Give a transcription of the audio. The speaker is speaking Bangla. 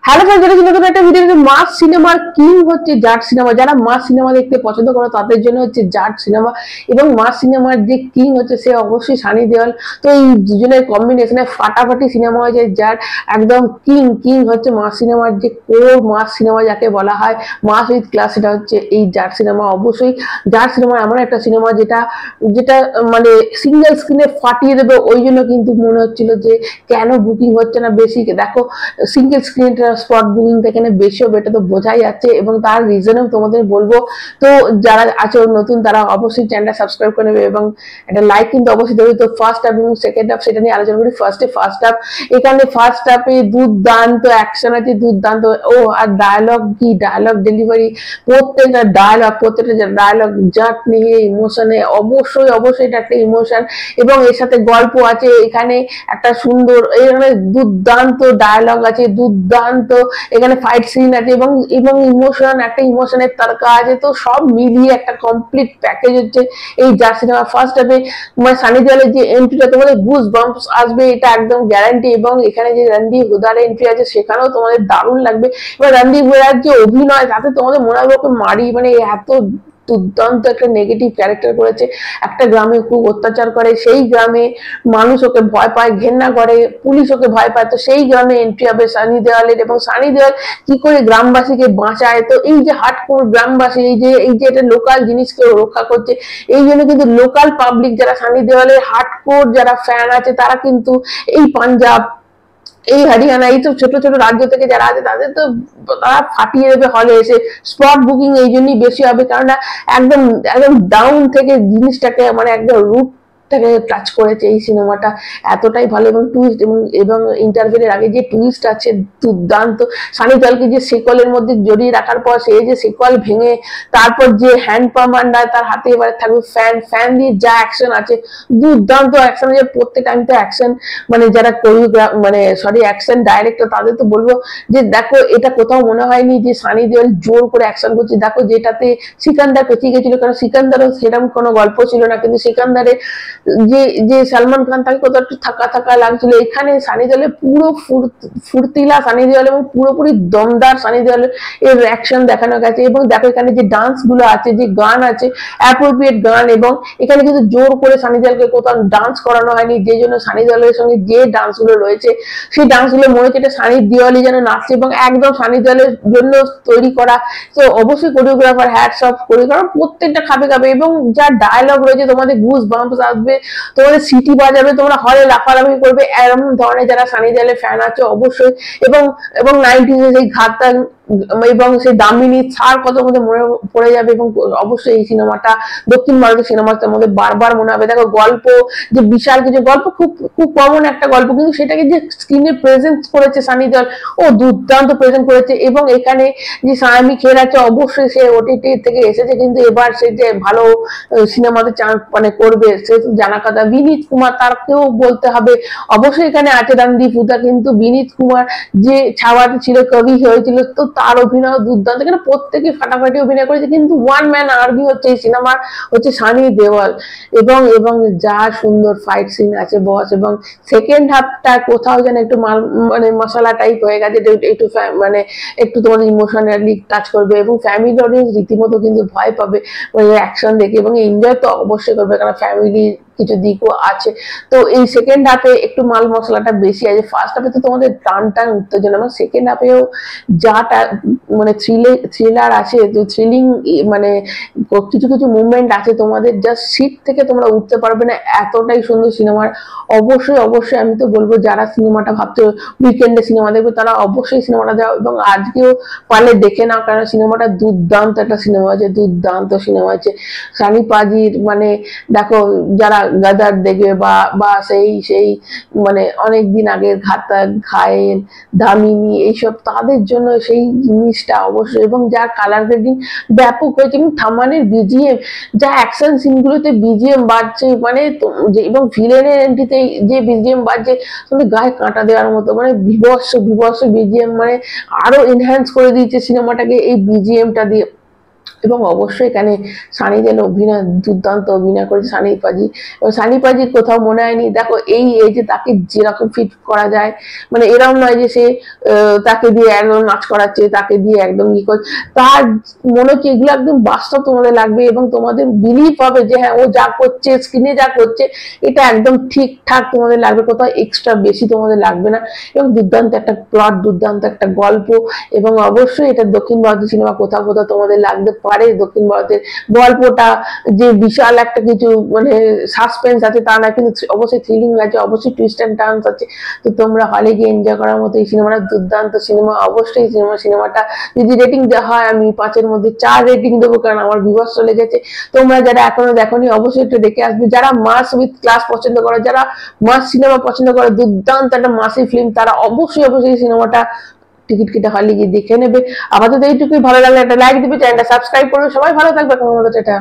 হ্যালো ফ্রেন্ডস, এটা নতুন একটা ভিডিও। মাস সিনেমার কিং হচ্ছে জাট সিনেমা। যারা মাস সিনেমা দেখতে পছন্দ করো তাদের জন্য হচ্ছে জাট সিনেমা। এবং মাস সিনেমার যে কিং হচ্ছে সে অবশ্যই সানি দেওয়াল। তো এই দুজনের কম্বিনেশনে ফাটাফাটি সিনেমা হয়েছে। যার একদম কিং কিং হচ্ছে মাস সিনেমার যে কোর মাস সিনেমা যাকে বলা হয়, মাস উইথ ক্লাস, সেটা হচ্ছে এই জাট সিনেমা। অবশ্যই জাট সিনেমা এমন একটা সিনেমা যেটা যেটা মানে সিঙ্গেল স্ক্রিনে ফাটিয়ে দেবে। ওই জন্য কিন্তু মনে হচ্ছিল যে কেন বুকিং হচ্ছে না বেশি। দেখো, সিঙ্গেল স্ক্রিন স্পট বুকিংটা এখানে বেশি হবে, এটা তো বোঝাই যাচ্ছে, এবং তার রিজনও তোমাদের বলবো। তো যারা আছে নতুন তারা অবশ্যই চ্যানেলটা সাবস্ক্রাইব করে নেবে এবং একটা লাইক কিন্তু অবশ্যই দেবে। তো ফার্স্ট হাফ এবং সেকেন্ড হাফ সেটা নিয়ে আলোচনা করি। ফার্স্ট হাফ, এখানে ফার্স্ট হাফে দুর্দান্ত অ্যাকশন আছে, দুর্দান্ত। ও আর ডায়লগ, কি ডায়লগ ডেলিভারি! প্রত্যেকটা ডায়লগ জাট নিয়ে ইমোশনে, অবশ্যই অবশ্যই এটা একটা ইমোশন, এবং এর সাথে গল্প আছে। এখানে একটা সুন্দর, এখানে দুর্দান্ত ডায়লগ আছে, দুর্দান্ত এখানে ফাইট সিন আছে, এবং এবং ইমোশন, একটা ইমোশনের তারকা আছে। তো সব মিলিয়ে একটা কমপ্লিট প্যাকেজ হচ্ছে এই জাট সিনেমা। ফার্স্ট হাফে মানে সানি দেওয়ালের যে এন্ট্রিটা, তোমাদের গুজ বাম্পস আসবে, এটা একদম গ্যারান্টি। এবং এখানে যে রণদীপ হুদার এন্ট্রি আছে সেখানেও তোমাদের দারুণ লাগবে। এবার রণদীপ হুদার যে অভিনয়, তাতে তোমাদের মনে হবে ওকে মারি, মানে এত দুর্দান্ত একটা নেগেটিভ ক্যারেক্টার করেছে। একটা গ্রামে খুব অত্যাচার করে, সেই গ্রামে মানুষ ওকে ভয় পায়, ঘেন্না করে, পুলিশ ওকে ভয় পায়। তো সেই গ্রামে এন্ট্রি হবে সানি দেওয়ালের, এবং সানি দেওয়াল কি করে গ্রামবাসীকে বাঁচায়। তো এই যে হার্ডকোর গ্রামবাসী, এই যে এটা লোকাল জিনিসকে রক্ষা করছে। এই জন্য কিন্তু লোকাল পাবলিক যারা সানি দেওয়ালের হার্ডকোর যারা ফ্যান আছে, তারা কিন্তু এই পাঞ্জাব, এই হরিয়ানা, এই তো ছোট ছোট রাজ্য থেকে যারা আছে তাদের তো তারা ফাটিয়ে দেবে হলে এসে। স্পট বুকিং এই জন্যই বেশি হবে, কারণ একদম একদম ডাউন থেকে জিনিসটাকে মানে একদম রুট থেকে টাচ করেছে এই সিনেমাটা। এতটাই ভালো, এবং টুইস্ট, এবং ইন্টারভেলের আগে যে টুইস্ট আছে দুর্দান্ত। সানি দেওয়ালকে যে সেকলের মধ্যে জড়িয়ে রাখার পর সে যে সেকল ভেঙে তারপর যে হ্যান্ড পাম্প আন্ডার তার হাতে এবারে থাকবে ফ্যান দিয়ে যা অ্যাকশন আছে, দুর্দান্ত অ্যাকশন আছে। প্রত্যেকটা আমি তো অ্যাকশন মানে যারা কোরিওগ্রাফ মানে সরি অ্যাকশন ডাইরেক্টর তাদের তো বলবো যে দেখো, এটা কোথাও মনে হয়নি যে সানি দেওয়াল জোর করে অ্যাকশন করছে। দেখো, যেটাতে সিকান্দার পেঁচিয়ে গেছিল, কারণ সিকান্দারও সেরকম কোনো গল্প ছিল না, কিন্তু সিকান্দারে যে যে সালমান খান তাকে কোথাও একটু থাকা থাকা লাগছিল। এখানে সানি দেওয়ালের পুরো ফুর্তিলা সানি দেওয়াল এবং পুরোপুরি দমদার সানি দেওয়ালের এর অ্যাকশন দেখানো গেছে। এবং দেখো এখানে যে ডান্স গুলো আছে, যে গান আছে, অ্যাপ্রোপ্রিয়েট গান, এবং এখানে কিন্তু জোর করে সানি দেওয়ালকে কোথাও ডান্স করানো হয়নি। যে জন্য সানি দেওয়ালের সঙ্গে যে ডান্স গুলো রয়েছে সেই ডান্স গুলো মনে হচ্ছে এটা সানি দেওয়ালই যেন নাচছে, এবং একদম সানি দেওয়ালের জন্য তৈরি করা। তো অবশ্যই কোরিওগ্রাফার হ্যাটস অফ, কোরিওগ্রাফার প্রত্যেকটা খাবে খাবে। এবং যা ডায়লগ রয়েছে, তোমাদের গুজ বাম্পস আসবে, তোমাদের সিটি বাজাবে, তোমরা হলে লাফালাফি করবে। এরকম ধরনের যারা সানি দেওয়ালের ফ্যান আছে অবশ্যই, এবং এবং 90s সেই ঘাতটা এবং সেই দামিনী ছাড় কত মধ্যে মনে পড়ে যাবে। এবং অবশ্যই এই সিনেমাটা দক্ষিণ ভারতের সিনেমাটার মধ্যে বারবার মনে হবে। দেখো, গল্প যে বিশাল কিছু গল্প, খুব খুব কমন একটা গল্প, কিন্তু সেটাকে যে স্ক্রিনে প্রেজেন্ট করেছে সানি দেওয়াল, ও দুর্দান্ত প্রেজেন্ট করেছে। এবং এখানে যে সায়ামি খের আছে, অবশ্যই সে ওটিটি থেকে এসেছে, কিন্তু এবার সে যে ভালো সিনেমাতে চান্স মানে করবে সে জানা কথা। বিনীত কুমার, তারকেও বলতে হবে। অবশ্যই এখানে আছে রণদীপ হুদা, কিন্তু বিনীত কুমার যে ছাওয়াতে ছিল, কবি হয়েছিল, তো তার অভিনয় দুর্দান্ত। এখানে প্রত্যেকে ফাটাফাটি অভিনয় করেছে, কিন্তু ওয়ান ম্যান আর্মি হচ্ছে এই সিনেমার, হচ্ছে সানি দেওয়াল। এবং এবং যা সুন্দর ফাইট সিন আছে বস। এবং সেকেন্ড হাফটা কোথাও যেন একটু মানে মশলা টাইপ হয়ে গেছে, একটু মানে একটু তোমাদের ইমোশনালি টাচ করবে, এবং ফ্যামিলি অডিয়েন্স রীতিমতো কিন্তু ভয় পাবে মানে অ্যাকশন দেখে, এবং এনজয় তো অবশ্যই করবে, কারণ ফ্যামিলি কিছু দিকও আছে। তো এই সেকেন্ড হাফে একটু মাল মশলাটা বেশি আছে। ফার্স্ট হাফে তো তোমাদের টান টান উত্তেজনা, এবং সেকেন্ড হাফেও যাটা মানে থ্রিলার আছে, থ্রিলিং মানে কিছু কিছু মুভমেন্ট আছে, তোমাদের জাস্ট সিট থেকে তোমরা উঠতে পারবে না, এতটাই সুন্দর সিনেমার। অবশ্যই অবশ্যই আমি তো বলবো যারা সিনেমাটা ভাবছো উইকেন্ডে সিনেমা দেখবে, তারা অবশ্যই সিনেমাটা যাও, এবং আজকেও পারলে দেখে নাও, কারণ সিনেমাটা দুর্দান্ত একটা সিনেমা আছে, দুর্দান্ত সিনেমা আছে। সানি পাজির মানে দেখো, যারা গাদার দেখবে বা বা সেই সেই মানে অনেকদিন আগের ঘাতক, ঘায়েল, দামিনী, এইসব তাদের জন্য সেই জিনিসটা অবশ্যই। এবং যার কালার গ্রেডিং ব্যাপক হয়েছে, এবং থামানের বিজিএম, যা অ্যাকশন সিনগুলোতে বিজিএম বাজছে মানে এবং ভিলেনের এন্ট্রিতে যে বিজিএম বাজছে, মানে গায়ে কাঁটা দেওয়ার মতো, মানে বিভৎস বিভৎস বিজিএম, মানে আরো এনহ্যান্স করে দিয়েছে সিনেমাটাকে এই বিজিএমটা দিয়ে। এবং অবশ্যই এখানে সানি দেওয়াল অভিনয় দুর্দান্ত অভিনয় করেছে সানি পাজি। এবং সানি পাজির কোথাও মনে হয়নি দেখো এই এজে তাকে যেরকম ফিট করা যায়, মানে এরকম নয় যে সে তাকে দিয়ে একদম নাচ করাচ্ছে, তাকে দিয়ে একদম ই করছে, তার মনে হচ্ছে এগুলো একদম বাস্তব তোমাদের লাগবে এবং তোমাদের বিলিভ হবে যে হ্যাঁ ও যা করছে স্ক্রিনে যা করছে এটা একদম ঠিকঠাক তোমাদের লাগবে, কোথাও এক্সট্রা বেশি তোমাদের লাগবে না। এবং দুর্দান্ত একটা প্লট, দুর্দান্ত একটা গল্প, এবং অবশ্যই এটা দক্ষিণ ভারতীয় সিনেমা কোথাও কোথাও তোমাদের লাগতে পারে। দক্ষিণ ভারতের গল্পটা যে বিশাল একটা কিছু মানে সাসপেন্স আছে তা না, কিন্তু অবশ্যই থ্রিলিং আছে, অবশ্যই টুইস্ট অ্যান্ড টার্নস আছে। তো তোমরা হলে গিয়ে এনজয় করার মতো এই সিনেমাটা দুর্দান্ত সিনেমা। অবশ্যই সিনেমাটা যদি রেটিং দেওয়া হয় আমি 5-এর মধ্যে 4 রেটিং দেবো, কারণ আমার ভিউয়ার্স চলে গেছে। তোমরা যারা এখনো দেখোনি অবশ্যই একটু দেখে আসবে, যারা মাস উইথ ক্লাস পছন্দ করো, যারা মাস সিনেমা পছন্দ করো, দুর্দান্ত একটা মাসি ফিল্ম, তারা অবশ্যই অবশ্যই সিনেমাটা টিকিট কেটে হলে গিয়ে দেখে নেবে। আপাতত এইটুকুই, ভালো লাগলে একটা লাইক দিবে, চ্যানেলটা সাবস্ক্রাইব করবে। সবাই ভালো থাকবে, কোনো মতো টাটা।